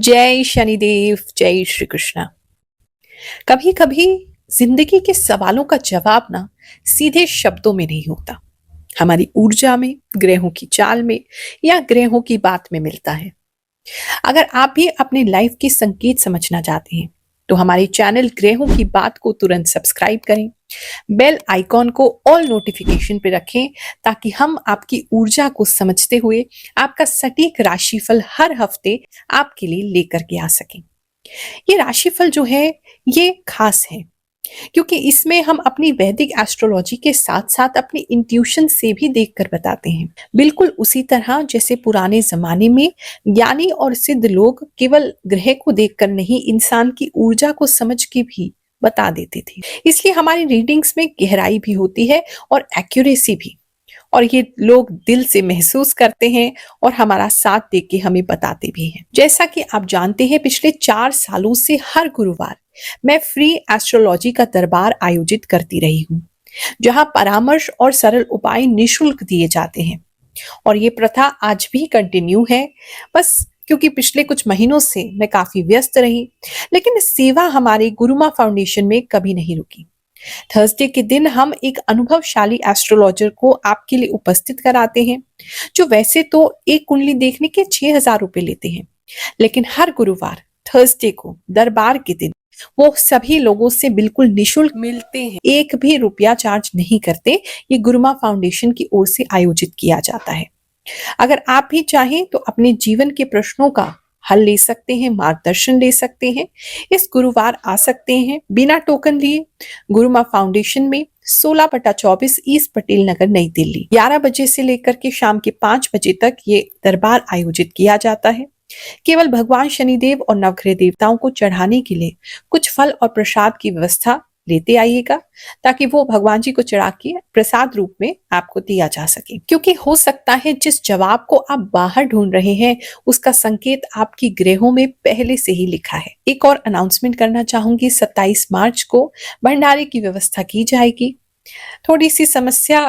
जय शनिदेव, जय श्री कृष्णा। कभी कभी जिंदगी के सवालों का जवाब ना सीधे शब्दों में नहीं होता, हमारी ऊर्जा में, ग्रहों की चाल में या ग्रहों की बात में मिलता है। अगर आप भी अपनी लाइफ के संकेत समझना चाहते हैं तो हमारे चैनल ग्रहों की बात को तुरंत सब्सक्राइब करें, बेल आइकॉन को ऑल नोटिफिकेशन पे रखें ताकि हम आपकी ऊर्जा को समझते हुए आपका सटीक राशिफल हर हफ्ते आपके लिए लेकर के आ सकें। ये राशिफल जो है ये खास है क्योंकि इसमें हम अपनी वैदिक एस्ट्रोलॉजी के साथ साथ अपनी इंट्यूशन से भी देखकर बताते हैं, बिल्कुल उसी तरह जैसे पुराने जमाने में ज्ञानी और सिद्ध लोग केवल ग्रह को देखकर नहीं, इंसान की ऊर्जा को समझ के भी बता देते थे। इसलिए हमारी रीडिंग्स में गहराई भी होती है और एक्यूरेसी भी, और ये लोग दिल से महसूस करते हैं और हमारा साथ दे के हमें बताते भी हैं। जैसा कि आप जानते हैं, पिछले 4 सालों से हर गुरुवार मैं फ्री एस्ट्रोलॉजी का दरबार आयोजित करती रही हूँ, जहां परामर्श और सरल उपाय निशुल्क दिए जाते हैं। और ये प्रथा आज भी कंटिन्यू है, बस क्योंकि पिछले कुछ महीनों से मैं काफी व्यस्त रही, लेकिन सेवा हमारे गुरुमा फाउंडेशन में कभी नहीं रुकी। थर्सडे के दिन हम एक अनुभवशाली एस्ट्रोलॉजर को आपके लिए उपस्थित कराते हैं, जो वैसे तो एक कुंडली देखने के 6,000 रुपए लेते हैं, लेकिन हर गुरुवार थर्सडे को दरबार के दिन वो सभी लोगों से बिल्कुल निशुल्क मिलते हैं, एक भी रुपया चार्ज नहीं करते। ये गुरुमा फाउंडेशन की ओर से आयोजित किया जाता है। अगर आप भी चाहें तो अपने जीवन के प्रश्नों का हल ले सकते हैं, मार्गदर्शन ले सकते हैं, इस गुरुवार आ सकते हैं बिना टोकन लिए गुरुमा फाउंडेशन में 16/24 ईस्ट पटेल नगर, नई दिल्ली। 11 बजे से लेकर के शाम के 5 बजे तक ये दरबार आयोजित किया जाता है। केवल भगवान शनिदेव और नवग्रह देवताओं को चढ़ाने के लिए कुछ फल और प्रसाद की व्यवस्था लेते आइएगा, ताकि वो भगवान जी को चढ़ा के प्रसाद रूप में आपको दिया जा सके। क्योंकि हो सकता है जिस जवाब को आप बाहर ढूंढ रहे हैं उसका संकेत आपकी ग्रहों में पहले से ही लिखा है। एक और अनाउंसमेंट करना चाहूंगी, 27 मार्च को भंडारे की व्यवस्था की जाएगी। थोड़ी सी समस्या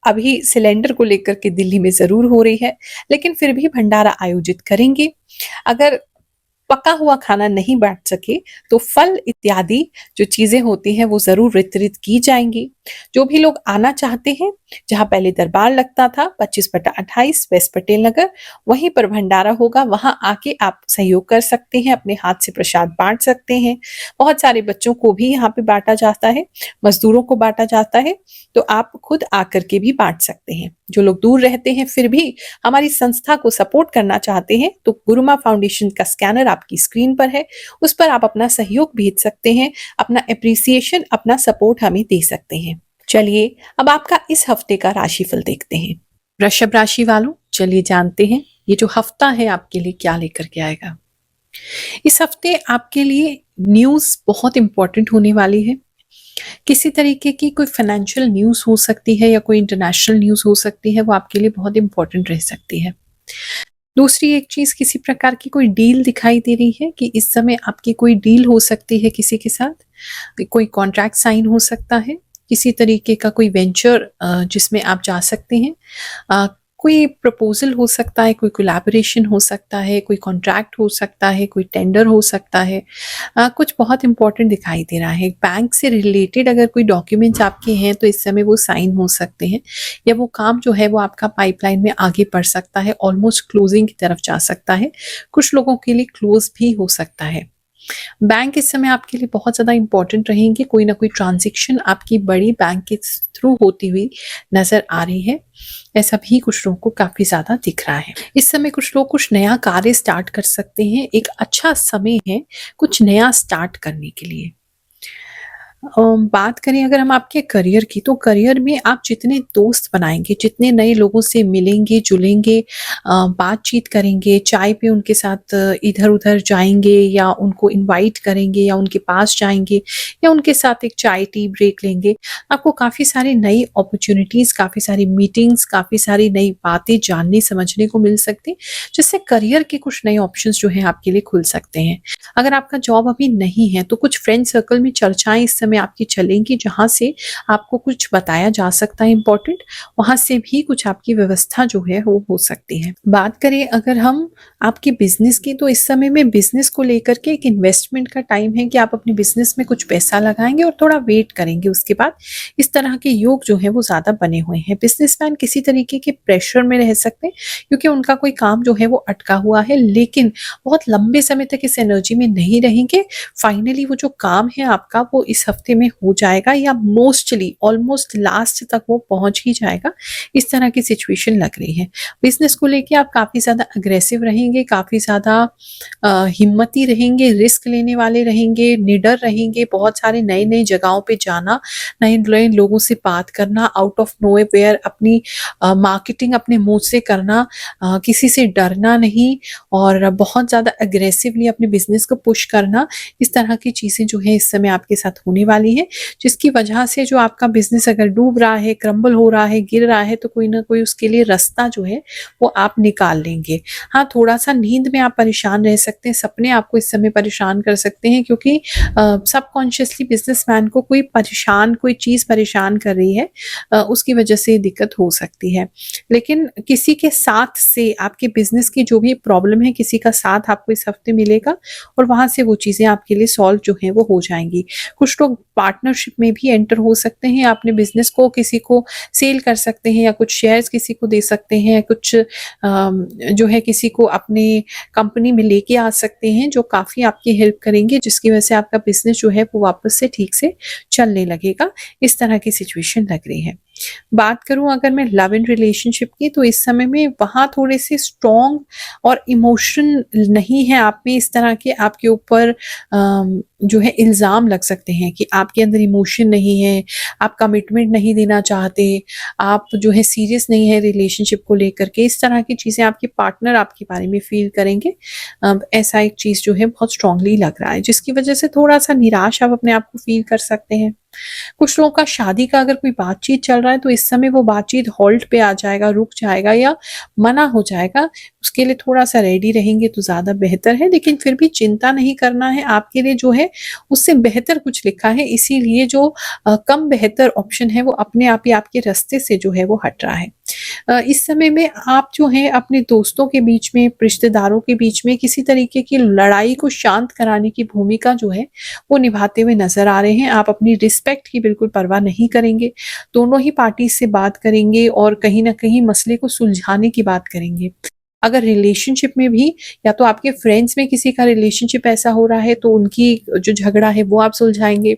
अभी सिलेंडर को लेकर के दिल्ली में जरूर हो रही है, लेकिन फिर भी भंडारा आयोजित करेंगे। अगर पका हुआ खाना नहीं बांट सके तो फल इत्यादि जो चीजें होती हैं वो जरूर वितरित की जाएंगी। जो भी लोग आना चाहते हैं, जहां पहले दरबार लगता था 25/28 वेस्ट पटेल नगर, वहीं पर भंडारा होगा, वहां आके आप सहयोग कर सकते हैं, अपने हाथ से प्रसाद बांट सकते हैं। बहुत सारे बच्चों को भी यहाँ पे बांटा जाता है, मजदूरों को बांटा जाता है, तो आप खुद आकर के भी बांट सकते हैं। जो लोग दूर रहते हैं फिर भी हमारी संस्था को सपोर्ट करना चाहते हैं तो गुरुमा फाउंडेशन का स्कैनर आपकी स्क्रीन पर है, उस पर आप अपना सहयोग भेज सकते हैं, अपना एप्रिसिएशन, अपना सपोर्ट हमें दे सकते हैं। चलिए अब आपका इस हफ्ते का राशिफल देखते हैं। वृषभ राशि वालों, चलिए जानते हैं ये जो हफ्ता है आपके लिए क्या लेकर के आएगा। इस हफ्ते आपके लिए न्यूज बहुत इंपॉर्टेंट होने वाली है। किसी तरीके की कोई फाइनेंशियल न्यूज हो सकती है या कोई इंटरनेशनल न्यूज हो सकती है, वो आपके लिए बहुत इंपॉर्टेंट रह सकती है। दूसरी एक चीज, किसी प्रकार की कोई डील दिखाई दे रही है कि इस समय आपकी कोई डील हो सकती है, किसी के साथ कोई कॉन्ट्रैक्ट साइन हो सकता है, किसी तरीके का कोई वेंचर जिसमें आप जा सकते हैं, कोई प्रपोजल हो सकता है, कोई कोलैबोरेशन हो सकता है, कोई कॉन्ट्रैक्ट हो सकता है, कोई टेंडर हो सकता है। कुछ बहुत इंपॉर्टेंट दिखाई दे रहा है। बैंक से रिलेटेड अगर कोई डॉक्यूमेंट्स आपके हैं तो इस समय वो साइन हो सकते हैं, या वो काम जो है वो आपका पाइपलाइन में आगे बढ़ सकता है, ऑलमोस्ट क्लोजिंग की तरफ जा सकता है, कुछ लोगों के लिए क्लोज भी हो सकता है। बैंक इस समय आपके लिए बहुत ज्यादा इंपॉर्टेंट रहेंगे। कोई ना कोई ट्रांजैक्शन आपकी बड़ी बैंक के थ्रू होती हुई नजर आ रही है, ऐसा भी कुछ लोगों को काफी ज्यादा दिख रहा है। इस समय कुछ लोग कुछ नया कार्य स्टार्ट कर सकते हैं, एक अच्छा समय है कुछ नया स्टार्ट करने के लिए। बात करें अगर हम आपके करियर की, तो करियर में आप जितने दोस्त बनाएंगे, जितने नए लोगों से मिलेंगे जुलेंगे, बातचीत करेंगे, चाय पे उनके साथ इधर उधर जाएंगे या उनको इनवाइट करेंगे या उनके पास जाएंगे या उनके साथ एक चाय टी ब्रेक लेंगे, आपको काफ़ी सारी नई अपॉर्चुनिटीज़, काफ़ी सारी मीटिंग्स, काफ़ी सारी नई बातें जानने समझने को मिल सकती, जिससे करियर के कुछ नए ऑप्शंस जो हैं आपके लिए खुल सकते हैं। अगर आपका जॉब अभी नहीं है तो कुछ फ्रेंड सर्कल में चर्चाएं इस समय समय आपकी चलेंगी, जहाँ से आपको कुछ बताया जा सकता है इम्पोर्टेंट, वहाँ से भी कुछ आपकी व्यवस्था जो है वो हो सकती है। बात करें अगर हम आपके बिज़नेस की, तो इस समय में बिज़नेस को लेकर के एक इन्वेस्टमेंट का टाइम है कि आप अपने बिज़नेस में कुछ पैसा लगाएँगे और थोड़ा वेट करेंगे उसके बाद। इस तरह के योग जो है वो ज़्यादा बने हुए हैं। बिज़नेसमैन किसी तरीके के प्रेशर में रह सकते हैं क्योंकि उनका कोई काम जो है वो अटका हुआ है, लेकिन बहुत लंबे समय तक इस एनर्जी में नहीं रहेंगे। फाइनली वो जो काम है आपका वो इस हफ्ते में हो जाएगा या मोस्टली ऑलमोस्ट लास्ट तक वो पहुँच ही जाएगा। इस तरह की सिचुएशन लग रही है। बिज़नेस को लेके आप काफ़ी ज़्यादा अग्रेसिव रहेंगे, काफ़ी ज़्यादा हिम्मती रहेंगे, रिस्क लेने वाले रहेंगे, निडर रहेंगे, बहुत सारे नई-नई जगहों पे जाना, नए-नए लोगों से बात करना, आउट ऑफ नोवेयर अपनी मार्केटिंग अपने मुँह से करना, किसी से डरना नहीं और बहुत ज़्यादा अग्रेसिवली अपने बिज़नेस को पुश करना। इस तरह की चीज़ें जो है इस समय आपके साथ होने वाली हैं, जिसकी वजह से जो आपका बिज़नेस अगर डूब रहा है, क्रम्बल हो रहा है, गिर रहा है, तो कोई ना कोई उसके लिए रास्ता जो है वो आप निकाल लेंगे। हाँ, थोड़ा-सा नींद में आप परेशान रह सकते हैं, सपने आपको इस समय परेशान कर सकते हैं क्योंकि सबकॉन्शियसली बिज़नेसमैन को कोई चीज़ परेशान कर रही है, उसकी वजह से दिक्कत हो सकती है। लेकिन किसी के साथ से आपके बिज़नेस की जो भी प्रॉब्लम है, किसी का साथ आपको इस हफ्ते मिलेगा और वहाँ से वो चीज़ें आपके लिए सॉल्व जो हैं वो हो जाएँगी। कुछ लोग पार्टनरशिप में भी एंटर हो सकते हैं, अपने बिज़नेस को किसी को सेल कर सकते हैं या कुछ शेयर्स किसी को दे सकते हैं, कुछ जो है किसी को अपने कंपनी में लेके आ सकते हैं जो काफ़ी आपकी हेल्प करेंगे, जिसकी वजह से आपका बिज़नेस जो है वो वापस से ठीक से चलने लगेगा। इस तरह की सिचुएशन लग रही है। बात करूँ अगर मैं लव एंड रिलेशनशिप की, तो इस समय में वहाँ थोड़े से स्ट्रॉन्ग और इमोशन नहीं है आप में, इस तरह के आपके ऊपर जो है इल्ज़ाम लग सकते हैं कि आपके अंदर इमोशन नहीं है, आप कमिटमेंट नहीं देना चाहते, आप जो है सीरियस नहीं है रिलेशनशिप को लेकर के। इस तरह की चीज़ें आपके पार्टनर आपके बारे में फ़ील करेंगे। ऐसा एक चीज़ जो है बहुत स्ट्रॉन्गली लग रहा है, जिसकी वजह से थोड़ा-सा निराश आप अपने आप को फ़ील कर सकते हैं। कुछ लोगों का शादी का अगर कोई बातचीत चल रहा है, तो इस समय वो बातचीत हॉल्ट पे आ जाएगा, रुक जाएगा या मना हो जाएगा। उसके लिए थोड़ा-सा रेडी रहेंगे तो ज़्यादा बेहतर है, लेकिन फिर भी चिंता नहीं करना है, आपके लिए जो है उससे बेहतर कुछ लिखा है, इसीलिए जो कम बेहतर ऑप्शन है वो अपने आप ही आपके रास्ते से जो है वो हट रहा है। इस समय में आप जो हैं अपने दोस्तों के बीच में, रिश्तेदारों के बीच में किसी तरीके की लड़ाई को शांत कराने की भूमिका जो है वो निभाते हुए नज़र आ रहे हैं। आप अपनी रिस्पेक्ट की बिल्कुल परवाह नहीं करेंगे, दोनों ही पार्टी से बात करेंगे और कहीं न कहीं मसले को सुलझाने की बात करेंगे। अगर रिलेशनशिप में भी या तो आपके फ्रेंड्स में किसी का रिलेशनशिप ऐसा हो रहा है तो उनकी जो झगड़ा है वो आप सुलझाएँगे।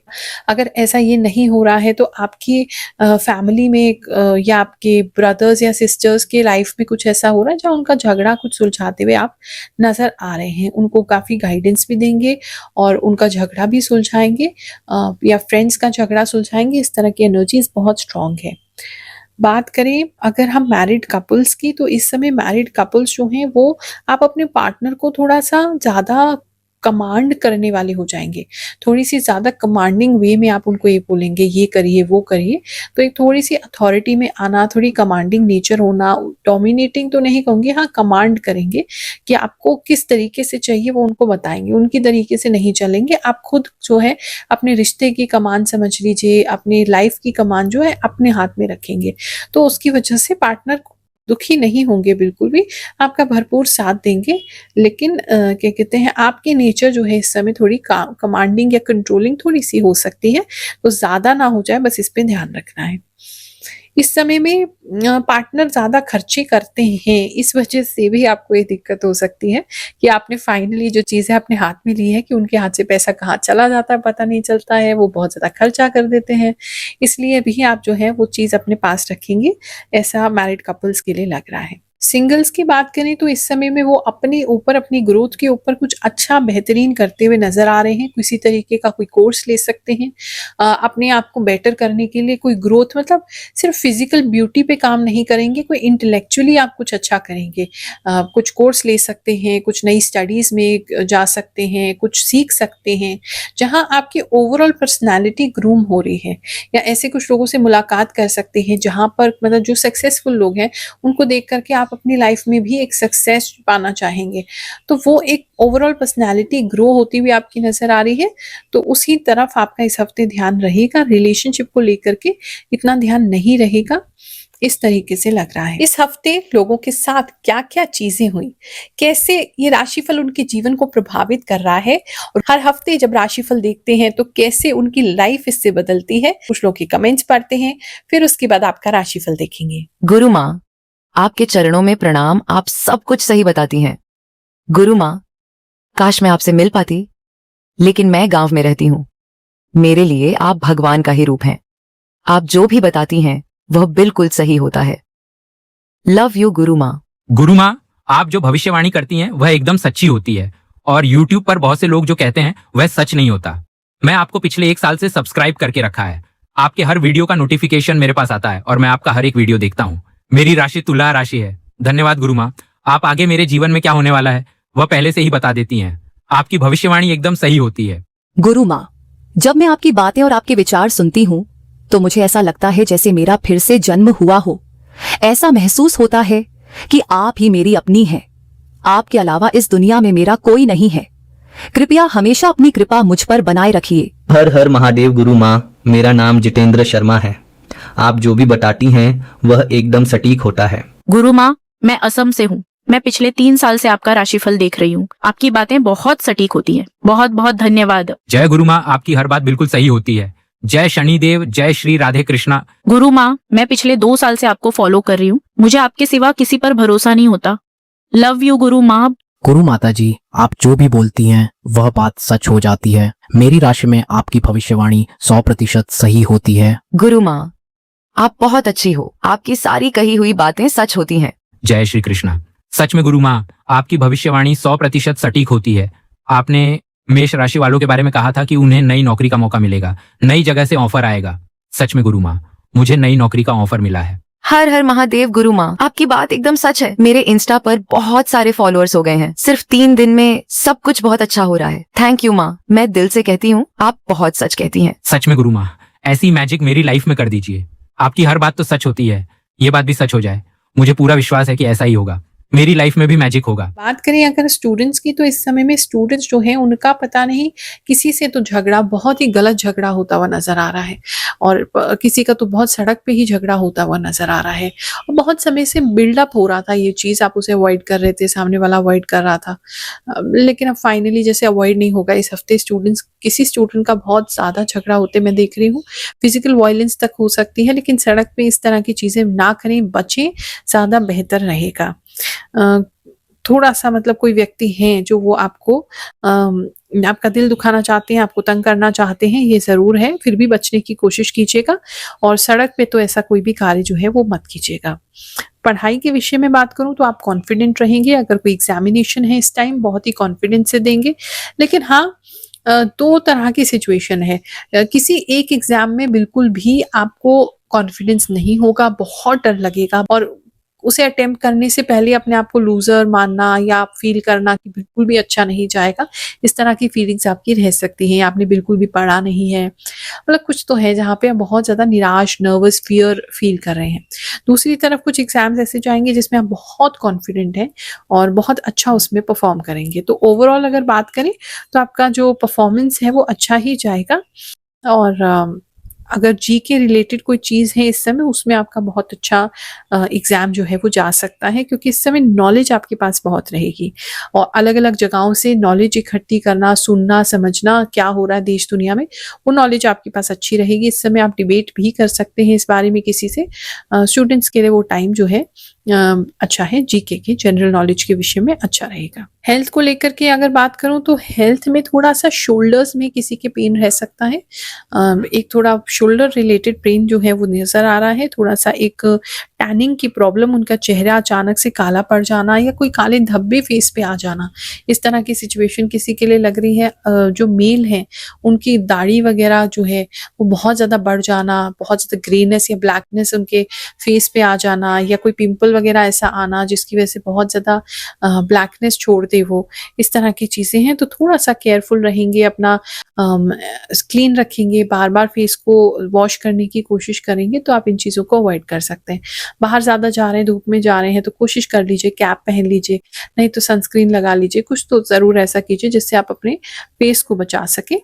अगर ऐसा ये नहीं हो रहा है तो आपकी फैमिली में या आपके ब्रदर्स या सिस्टर्स के लाइफ में कुछ ऐसा हो रहा है जहाँ उनका झगड़ा कुछ सुलझाते हुए आप नज़र आ रहे हैं। उनको काफ़ी गाइडेंस भी देंगे और उनका झगड़ा भी सुलझाएँगे, या फ्रेंड्स का झगड़ा सुलझाएँगे। इस तरह की एनर्जीज़ बहुत स्ट्रॉन्ग है। बात करें अगर हम मैरिड कपल्स की, तो इस समय मैरिड कपल्स जो हैं वो आप अपने पार्टनर को थोड़ा-सा ज़्यादा कमांड करने वाले हो जाएँगे। थोड़ी-सी ज़्यादा कमांडिंग वे में आप उनको ये बोलेंगे, ये करिए, वो करिए। तो एक थोड़ी-सी अथॉरिटी में आना, थोड़ी कमांडिंग नेचर होना, डोमिनेटिंग तो नहीं कहूँगी, हाँ कमांड करेंगे कि आपको किस तरीके से चाहिए वो उनको बताएँगे। उनकी तरीके से नहीं चलेंगे। आप खुद जो है अपने रिश्ते की कमान समझ लीजिए, अपनी लाइफ़ की कमान जो है अपने हाथ में रखेंगे। तो उसकी वजह से पार्टनर दुखी नहीं होंगे बिल्कुल भी, आपका भरपूर साथ देंगे। लेकिन क्या कहते हैं आपकी नेचर जो है इस समय थोड़ी कमांडिंग या कंट्रोलिंग थोड़ी-सी हो सकती है, तो ज़्यादा ना हो जाए बस इस पे ध्यान रखना है। इस समय में पार्टनर ज़्यादा खर्चे करते हैं, इस वजह से भी आपको ये दिक्कत हो सकती है कि आपने फाइनली जो चीज़ें अपने हाथ में ली है कि उनके हाथ से पैसा कहाँ चला जाता है पता नहीं चलता है, वो बहुत ज़्यादा खर्चा कर देते हैं। इसलिए भी आप जो है वो चीज़ अपने पास रखेंगे, ऐसा मैरिड कपल्स के लिए लग रहा है। सिंगल्स की बात करें तो इस समय में वो अपने ऊपर, अपनी ग्रोथ के ऊपर कुछ अच्छा बेहतरीन करते हुए नज़र आ रहे हैं। किसी तरीके का कोई कोर्स ले सकते हैं। अपने आप को बेटर करने के लिए कोई ग्रोथ, मतलब सिर्फ फिज़िकल ब्यूटी पे काम नहीं करेंगे, कोई इंटेलेक्चुअली आप कुछ अच्छा करेंगे। कुछ कोर्स ले सकते हैं, कुछ नई स्टडीज़ में जा सकते हैं, कुछ सीख सकते हैं, जहाँ आपकी ओवरऑल पर्सनैलिटी ग्रूम हो रही है। या ऐसे कुछ लोगों से मुलाकात कर सकते हैं, जहाँ पर मतलब जो सक्सेसफुल लोग हैं, उनको देख कर के आप अपनी लाइफ में भी एक सक्सेस पाना चाहेंगे, तो वो एक ओवरऑल पर्सनैलिटी ग्रो होती हुई आपकी नज़र आ रही है, तो उसी तरफ आपका इस हफ्ते ध्यान रहेगा। रिलेशनशिप को लेकर के इतना ध्यान नहीं रहेगा, इस तरीके से लग रहा है। इस हफ्ते लोगों के साथ क्या-क्या चीजें हुई, कैसे ये राशिफल उनके जीवन को प्रभावित कर रहा है, और हर हफ्ते जब राशिफल देखते हैं तो कैसे उनकी लाइफ इससे बदलती है। कुछ लोग के कमेंट्स पढ़ते हैं, फिर उसके बाद आपका राशिफल देखेंगे। गुरु माँ, आपके चरणों में प्रणाम। आप सब कुछ सही बताती हैं। गुरु माँ, काश मैं आपसे मिल पाती, लेकिन मैं गांव में रहती हूँ। मेरे लिए आप भगवान का ही रूप हैं। आप जो भी बताती हैं वह बिल्कुल सही होता है। लव यू गुरु माँ। गुरु माँ, आप जो भविष्यवाणी करती हैं वह एकदम सच्ची होती है, और YouTube पर बहुत से लोग जो कहते हैं वह सच नहीं होता। मैं आपको पिछले 1 साल से सब्सक्राइब करके रखा है। आपके हर वीडियो का नोटिफिकेशन मेरे पास आता है और मैं आपका हर एक वीडियो देखता हूँ। मेरी राशि तुला राशि है। धन्यवाद गुरु माँ। आप आगे मेरे जीवन में क्या होने वाला है वह पहले से ही बता देती हैं। आपकी भविष्यवाणी एकदम सही होती है। गुरु माँ, जब मैं आपकी बातें और आपके विचार सुनती हूँ तो मुझे ऐसा लगता है जैसे मेरा फिर से जन्म हुआ हो। ऐसा महसूस होता है कि आप ही मेरी अपनी हैं। आपके अलावा इस दुनिया में मेरा कोई नहीं है। कृपया हमेशा अपनी कृपा मुझ पर बनाए रखिए। हर हर महादेव गुरु माँ, मेरा नाम जितेंद्र शर्मा है। आप जो भी बताती हैं वह एकदम सटीक होता है। गुरु माँ, मैं असम से हूँ। मैं पिछले 3 साल से आपका राशिफल देख रही हूँ। आपकी बातें बहुत सटीक होती हैं। बहुत बहुत धन्यवाद। जय गुरु माँ, आपकी हर बात बिल्कुल सही होती है। जय शनिदेव, जय श्री राधे कृष्णा। गुरु माँ, मैं पिछले 2 साल से आपको फॉलो कर रही हूँ। मुझे आपके सिवा किसी पर भरोसा नहीं होता। लव यू गुरु माँ। गुरु माता जी, आप जो भी बोलती हैं वह बात सच हो जाती है। मेरी राशि में आपकी भविष्यवाणी 100% सही होती है। गुरु माँ, आप बहुत अच्छी हो। आपकी सारी कही हुई बातें सच होती हैं। जय श्री कृष्णा। सच में गुरु माँ, आपकी भविष्यवाणी 100% सटीक होती है। आपने मेष राशि वालों के बारे में कहा था कि उन्हें नई नौकरी का मौका मिलेगा, नई जगह से ऑफर आएगा। सच में गुरु माँ, मुझे नई नौकरी का ऑफर मिला है। हर हर महादेव गुरु माँ, आपकी बात एकदम सच है। मेरे इंस्टा पर बहुत सारे फॉलोअर्स हो गए हैं। सिर्फ 3 दिन में सब कुछ बहुत अच्छा हो रहा है। थैंक यू माँ। मैं दिल से कहती हूँ, आप बहुत सच कहती हैं। सच में गुरु माँ, ऐसी मैजिक मेरी लाइफ में कर दीजिए। आपकी हर बात तो सच होती है, ये बात भी सच हो जाए। मुझे पूरा विश्वास है कि ऐसा ही होगा। मेरी लाइफ में भी मैजिक होगा। बात करें अगर स्टूडेंट्स की, तो इस समय में स्टूडेंट्स जो हैं उनका पता नहीं किसी से तो झगड़ा, बहुत ही गलत झगड़ा होता हुआ नजर आ रहा है, और किसी का तो बहुत सड़क पे ही झगड़ा होता हुआ नजर आ रहा है, और बहुत समय से बिल्डअप हो रहा था ये चीज। आप उसे अवॉइड कर रहे थे, सामने वाला अवॉइड कर रहा था, लेकिन अब फाइनली जैसे अवॉइड नहीं होगा। इस हफ्ते किसी स्टूडेंट का बहुत ज्यादा झगड़ा होते मैं देख रही हूँ। फिजिकल वायलेंस तक हो सकती है, लेकिन सड़क पे इस तरह की चीजें ना करें, बचें, ज्यादा बेहतर रहेगा। थोड़ा सा मतलब कोई व्यक्ति हैं जो वो आपको आपका दिल दुखाना चाहते हैं, आपको तंग करना चाहते हैं, ये जरूर है। फिर भी बचने की कोशिश कीजिएगा, और सड़क पे तो ऐसा कोई भी कार्य जो है वो मत कीजिएगा। पढ़ाई के विषय में बात करूं तो आप कॉन्फिडेंट रहेंगे। अगर कोई एग्जामिनेशन है इस टाइम, बहुत ही कॉन्फिडेंस से देंगे। लेकिन हाँ, 2 तरह की सिचुएशन है। किसी एक एग्जाम में बिल्कुल भी आपको कॉन्फिडेंस नहीं होगा, बहुत डर लगेगा, और उसे अटेम्प्ट करने से पहले अपने आप को लूजर मानना या फील करना कि बिल्कुल भी अच्छा नहीं जाएगा, इस तरह की फीलिंग्स आपकी रह सकती हैं। आपने बिल्कुल भी पढ़ा नहीं है, मतलब कुछ तो है जहाँ पे आप बहुत ज्यादा निराश, नर्वस, फियर फील कर रहे हैं। दूसरी तरफ कुछ एग्जाम्स ऐसे जाएंगे जिसमें आप बहुत कॉन्फिडेंट हैं और बहुत अच्छा उसमें परफॉर्म करेंगे। तो ओवरऑल अगर बात करें तो आपका जो परफॉर्मेंस है वो अच्छा ही जाएगा। और अगर जी के रिलेटेड कोई चीज़ है इस समय, उसमें आपका बहुत अच्छा एग्ज़ाम जो है वो जा सकता है, क्योंकि इस समय नॉलेज आपके पास बहुत रहेगी, और अलग अलग जगहों से नॉलेज इकट्ठी करना, सुनना, समझना क्या हो रहा है देश दुनिया में, वो नॉलेज आपके पास अच्छी रहेगी। इस समय आप डिबेट भी कर सकते हैं इस बारे में किसी से। स्टूडेंट्स के लिए वो टाइम जो है अच्छा है। जीके के जनरल नॉलेज के विषय में अच्छा रहेगा। हेल्थ को लेकर के अगर बात करूं तो हेल्थ में थोड़ा सा शोल्डर्स में किसी के पेन रह सकता है। एक थोड़ा शोल्डर रिलेटेड पेन जो है वो नजर आ रहा है। थोड़ा सा एक टैनिंग की प्रॉब्लम, उनका चेहरा अचानक से काला पड़ जाना या कोई काले धब्बे फेस पे आ जाना, इस तरह की सिचुएशन किसी के लिए लग रही है। जो मेल हैं उनकी दाढ़ी वगैरह जो है वो बहुत ज़्यादा बढ़ जाना, बहुत ज़्यादा ग्रेनेस या ब्लैकनेस उनके फेस पे आ जाना, या कोई पिंपल वगैरह ऐसा आना जिसकी वजह से बहुत ज़्यादा ब्लैकनेस छोड़ दे वो, इस तरह की चीज़ें हैं। तो थोड़ा सा केयरफुल रहेंगे, अपना क्लीन रखेंगे, बार बार फेस को वॉश करने की कोशिश करेंगे, तो आप इन चीज़ों को अवॉइड कर सकते हैं। बाहर ज़्यादा जा रहे हैं, धूप में जा रहे हैं, तो कोशिश कर लीजिए कैप पहन लीजिए, नहीं तो सनस्क्रीन लगा लीजिए, कुछ तो ज़रूर ऐसा कीजिए जिससे आप अपने फेस को बचा सकें।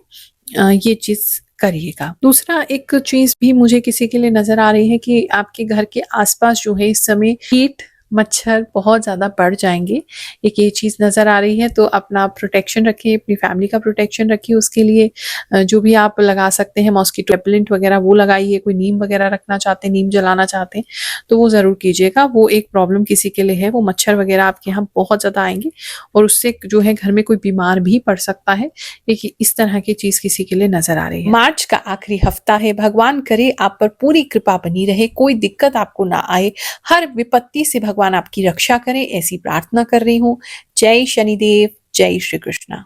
ये चीज़ करिएगा। दूसरा एक चीज़ भी मुझे किसी के लिए नज़र आ रही है कि आपके घर के आस-पास जो है इस समय कीट, मच्छर बहुत ज़्यादा बढ़ जाएँगे। एक ये चीज़ नज़र आ रही है, तो अपना प्रोटेक्शन रखिए, अपनी फैमिली का प्रोटेक्शन रखिए। उसके लिए जो भी आप लगा सकते हैं मॉस्किटो रिपेलेंट वगैरह वो लगाइए। कोई नीम वगैरह रखना चाहते हैं, नीम जलाना चाहते हैं तो वो ज़रूर कीजिएगा। वो एक प्रॉब्लम किसी के लिए है, वो मच्छर वगैरह आपके यहाँ बहुत ज़्यादा आएँगे और उससे जो है घर में कोई बीमार भी पड़ सकता है। एक इस तरह की चीज़ किसी के लिए नज़र आ रही है। मार्च का आखिरी हफ्ता है, भगवान करे आप पर पूरी कृपा बनी रहे, कोई दिक्कत आपको ना आए, हर विपत्ति से भगवान आपकी रक्षा करें, ऐसी प्रार्थना कर रही हूँ। जय शनिदेव, जय श्री कृष्णा।